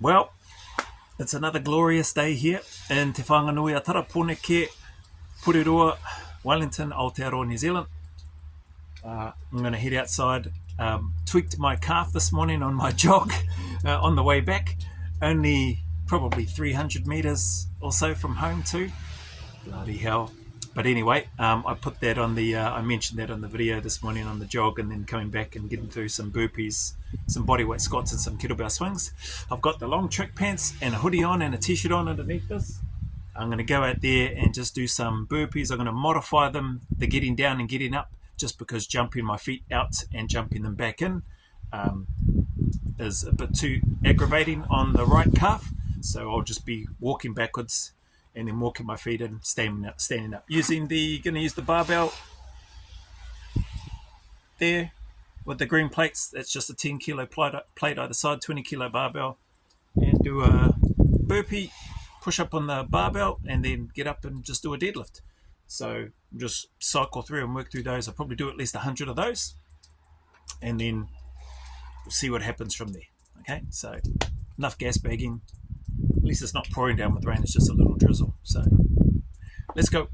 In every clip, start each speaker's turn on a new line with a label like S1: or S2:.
S1: Well, it's another glorious day here in Te Whanganui a Taraponeke, Purirua, Wellington, Aotearoa, New Zealand. I'm going to head outside. Tweaked my calf this morning on my jog on the way back. Only probably 300 metres or so from home too. Bloody hell. But anyway, I put that on the, I mentioned that on the video this morning on the jog, and then coming back and getting through some burpees, some bodyweight squats and some kettlebell swings. I've got the long track pants and a hoodie on and a t-shirt on underneath this. I'm going to go out there and just do some burpees. I'm going to modify them, the getting down and getting up, just because jumping my feet out and jumping them back in is a bit too aggravating on the right calf. So I'll just be walking backwards and then walking my feet in, standing up. Going to use the barbell there with the green plates. That's just a 10 kilo plate either side, 20 kilo barbell, and do a burpee, push up on the barbell, and then get up and just do a deadlift. So just cycle through and work through those. I'll probably do at least 100 of those, and then we'll see what happens from there. Okay, so enough gas bagging. At least it's not pouring down with rain, it's just a little drizzle. So let's go.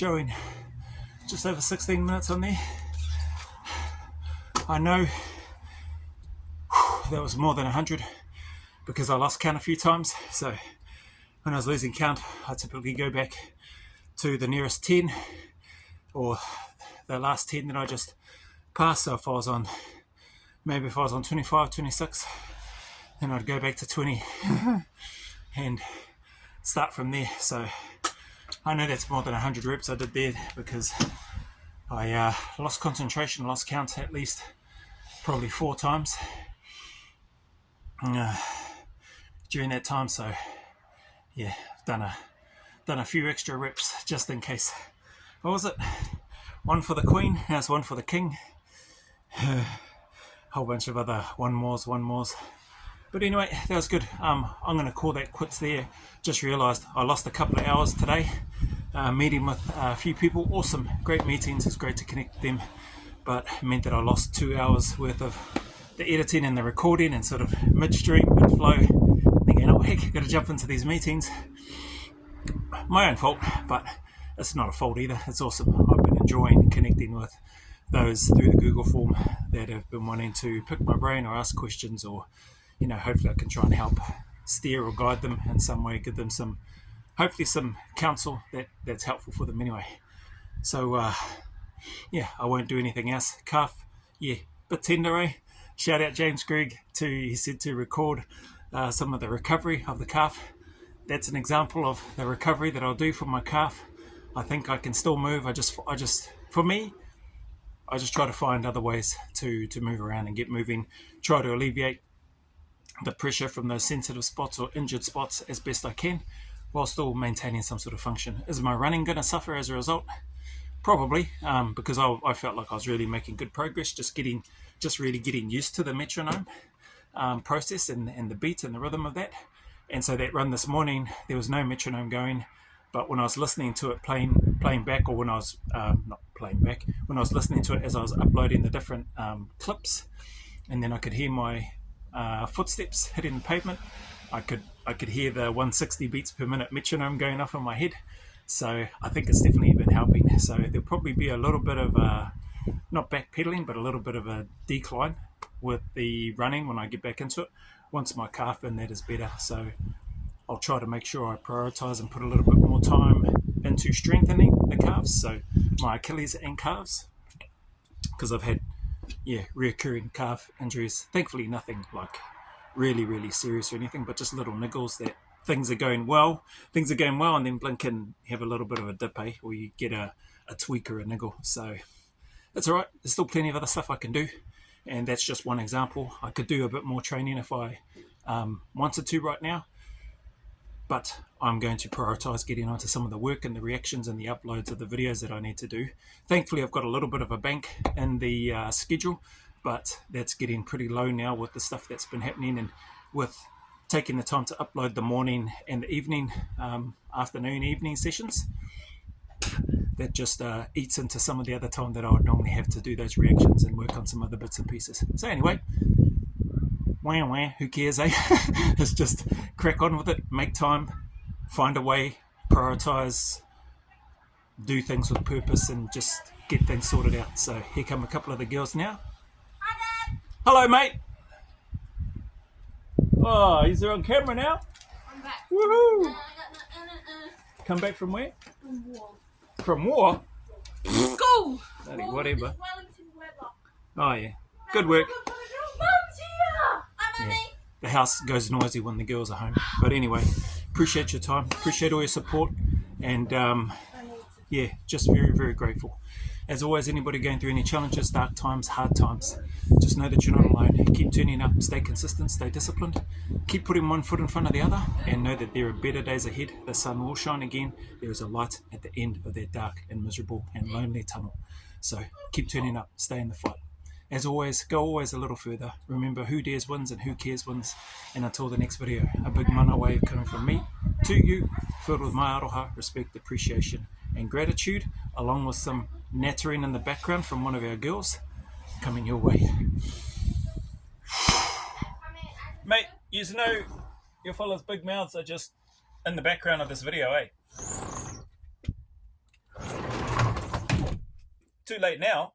S1: showing just over 16 minutes on there. I know that was more than 100 because I lost count a few times. So when I was losing count, I typically go back to the nearest 10 or the last 10 that I just passed. So if I was on 25, 26, then I'd go back to 20 and start from there. So I know that's more than 100 reps I did there because I lost concentration, lost count at least probably 4 times during that time. So yeah, I've done a few extra reps just in case. What was it? One for the Queen, now it's one for the King. Whole bunch of other one mores. But anyway, that was good. I'm going to call that quits there. Just realised I lost a couple of hours today meeting with a few people. Awesome, great meetings. It's great to connect with them. But it meant that I lost 2 hours worth of the editing and the recording and sort of midstream, mid-flow. Thinking, oh heck, I've got to jump into these meetings. My own fault, but it's not a fault either. It's awesome. I've been enjoying connecting with those through the Google form that have been wanting to pick my brain or ask questions, or hopefully I can try and help steer or guide them in some way, give them hopefully some counsel that's helpful for them anyway. So yeah, I won't do anything else. Calf, yeah, bit tender, eh? Shout out James Gregg he said to record some of the recovery of the calf. That's an example of the recovery that I'll do for my calf. I think I can still move. I just for me, I just try to find other ways to move around and get moving, try to alleviate the pressure from those sensitive spots or injured spots as best I can, while still maintaining some sort of function. Is my running going to suffer as a result? Probably, because I felt like I was really making good progress, just really getting used to the metronome process and the beat and the rhythm of that. And so that run this morning, there was no metronome going, but when I was listening to it playing back, or when I was not playing back, when I was listening to it as I was uploading the different clips, and then I could hear my footsteps hitting the pavement, I could hear the 160 beats per minute metronome going off in my head. So I think it's definitely been helping. So there'll probably be a little bit of not backpedaling, but a little bit of a decline with the running when I get back into it, once my calf and that is better. So I'll try to make sure I prioritize and put a little bit more time into strengthening the calves, so my Achilles and calves, because I've had reoccurring calf injuries. Thankfully nothing like really serious or anything, but just little niggles that things are going well and then blink and have a little bit of a dip, or you get a tweak or a niggle. So that's all right. There's still plenty of other stuff I can do, and that's just one example. I could do a bit more training if I wanted to right now, but I'm going to prioritize getting onto some of the work and the reactions and the uploads of the videos that I need to do. Thankfully, I've got a little bit of a bank in the schedule, but that's getting pretty low now with the stuff that's been happening, and with taking the time to upload the morning and the evening, evening sessions. That just eats into some of the other time that I would normally have to do those reactions and work on some other bits and pieces. So anyway, who cares, eh? Let's just crack on with it, make time, find a way, prioritize, do things with purpose, and just get things sorted out. So here come a couple of the girls now. Hi, Dad. Hello, mate. Oh, is there on camera now? I'm back. Woohoo! Come back from where? From war. From war? School! Whatever. Oh yeah. Good work. Yeah. The house goes noisy when the girls are home. But anyway, appreciate your time. Appreciate all your support. And yeah, just very grateful. As always, anybody going through any challenges, dark times, hard times, just know that you're not alone. Keep turning up, stay consistent, stay disciplined, keep putting one foot in front of the other, and know that there are better days ahead. The sun will shine again. There is a light at the end of that dark and miserable and lonely tunnel. So keep turning up, stay in the fight. As always, go always a little further. Remember, who dares wins and who cares wins. And until the next video, a big mana wave coming from me to you, filled with my aroha, respect, appreciation, and gratitude, along with some nattering in the background from one of our girls coming your way. Mate, you know your fellas' big mouths are just in the background of this video, eh? too late now.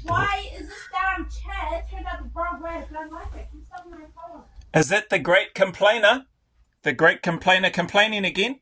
S2: Why is this damn chair turned out the wrong way? I don't like it. Keep stopping my phone.
S1: Is that the great complainer? The great complainer complaining again?